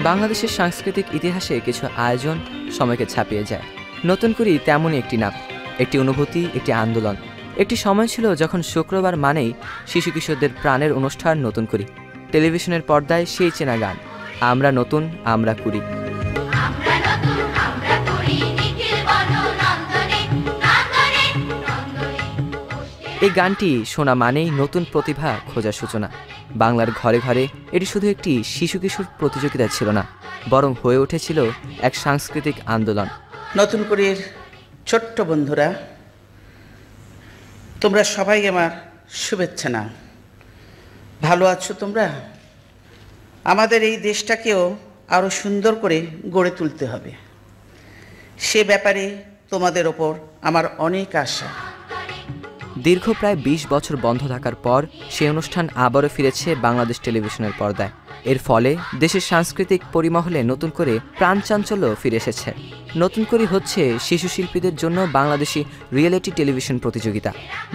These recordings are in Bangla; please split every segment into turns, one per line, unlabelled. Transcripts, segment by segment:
বাংলাদেশের সাংস্কৃতিক ইতিহাসে কিছু আয়োজন সময়কে ছাপিয়ে যায়। নতুন করি তেমনই একটি নাম, একটি অনুভূতি, একটি আন্দোলন। একটি সময় ছিল যখন শুক্রবার মানেই শিশু কিশোরদের প্রাণের অনুষ্ঠান নতুন করি। টেলিভিশনের পর্দায় সেই চেনা গান, আমরা নতুন আমরা করি। এই গানটি শোনা মানেই নতুন প্রতিভা খোঁজার সূচনা। বাংলার ঘরে ঘরে এটি শুধু একটি শিশু কিশোর প্রতিযোগিতা ছিল না, বরং হয়ে উঠেছিল এক সাংস্কৃতিক আন্দোলন।
নতুন করে ছোট্ট বন্ধুরা, তোমরা সবাই আমার শুভেচ্ছা নাও। ভালো আছো তোমরা? আমাদের এই দেশটাকেও আরও সুন্দর করে গড়ে তুলতে হবে, সে ব্যাপারে তোমাদের ওপর আমার অনেক আশা।
দীর্ঘ প্রায় ২০ বছর বন্ধ থাকার পর সেই অনুষ্ঠান আবারও ফিরেছে বাংলাদেশ টেলিভিশনের পর্দায়। এর ফলে দেশের সাংস্কৃতিক পরিমহলে নতুন করে প্রাণচাঞ্চল্য ফিরে এসেছে। নতুন করি হচ্ছে শিশু শিল্পীদের জন্য বাংলাদেশি রিয়েলিটি টেলিভিশন প্রতিযোগিতা।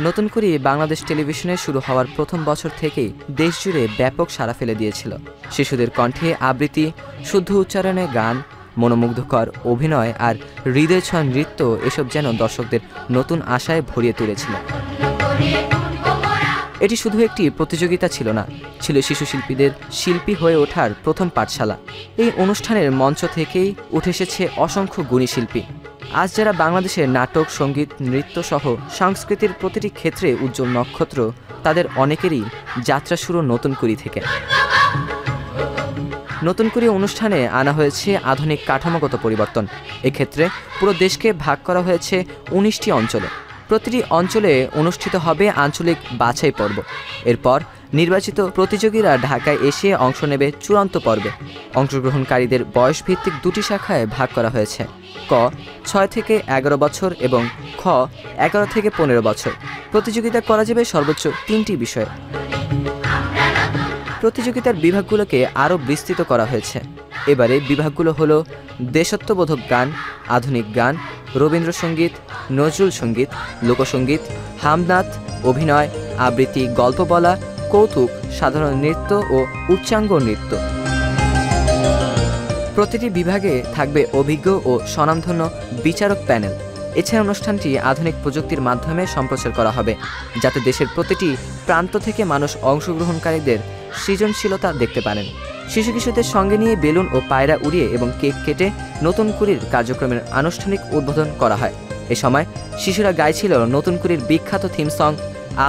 নতুন করি বাংলাদেশ টেলিভিশনে শুরু হওয়ার প্রথম বছর থেকেই দেশজুড়ে ব্যাপক সাড়া ফেলে দিয়েছিল। শিশুদের কণ্ঠে আবৃত্তি, শুদ্ধ উচ্চারণে গান, মনোমুগ্ধকর অভিনয় আর হৃদয় ছোঁয়া নৃত্য, এসব যেন দর্শকদের নতুন আশায় ভরিয়ে তুলেছিল। এটি শুধু একটি প্রতিযোগিতা ছিল না, ছিল শিশু শিল্পীদের শিল্পী হয়ে ওঠার প্রথম পাঠশালা। এই অনুষ্ঠানের মঞ্চ থেকেই উঠে এসেছে অসংখ্য গুণী শিল্পী। আজ যারা বাংলাদেশের নাটক, সঙ্গীত, নৃত্য সহ সংস্কৃতির প্রতিটি ক্ষেত্রে উজ্জ্বল নক্ষত্র, তাদের অনেকেরই যাত্রা শুরু নতুন করি থেকে। নতুন করে অনুষ্ঠানে আনা হয়েছে আধুনিক কাঠামোগত পরিবর্তন। এক্ষেত্রে পুরো দেশকে ভাগ করা হয়েছে ১৯টি অঞ্চলে। প্রতিটি অঞ্চলে অনুষ্ঠিত হবে আঞ্চলিক বাছাই পর্ব। এরপর নির্বাচিত প্রতিযোগীরা ঢাকায় এসে অংশ নেবে চূড়ান্ত পর্বে। অংশগ্রহণকারীদের বয়সভিত্তিক দুটি শাখায় ভাগ করা হয়েছে, ক ৬ থেকে ১১ বছর এবং খ ১১ থেকে ১৫ বছর। প্রতিযোগিতা করা যাবে সর্বোচ্চ ৩টি বিষয়ে। প্রতিযোগিতার বিভাগগুলোকে আরও বিস্তৃত করা হয়েছে। এবারে বিভাগগুলো হলো দেশাত্মবোধক গান, আধুনিক গান, রবীন্দ্রসঙ্গীত, নজরুল সঙ্গীত, লোকসঙ্গীত, হামনাত, অভিনয়, আবৃত্তি, গল্প বলা, কৌতুক, সাধারণ নৃত্য ও উচ্চাঙ্গ নৃত্য। প্রতিটি বিভাগে থাকবে অভিজ্ঞ ও স্বনামধন্য বিচারক প্যানেল। এছাড়া অনুষ্ঠানটি আধুনিক প্রযুক্তির মাধ্যমে সম্প্রচার করা হবে, যাতে দেশের প্রতিটি প্রান্ত থেকে মানুষ অংশগ্রহণকারীদের সৃজনশীলতা দেখতে পারেন। শিশু কিশোরদের সঙ্গে নিয়ে বেলুন ও পায়রা উড়িয়ে এবং কেক কেটে নতুন কুড়ির কার্যক্রমের আনুষ্ঠানিক উদ্বোধন করা হয়। এ সময় শিশুরা গাইছিল নতুন কুড়ির বিখ্যাত থিম সং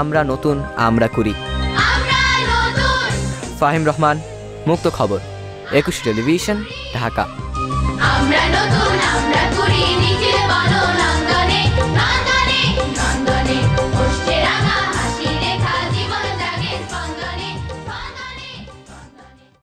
আমরা নতুন আমরা কুড়ি। ফাহিম রহমান, মুক্ত খবর, ২১ টেলিভিশন, ঢাকা।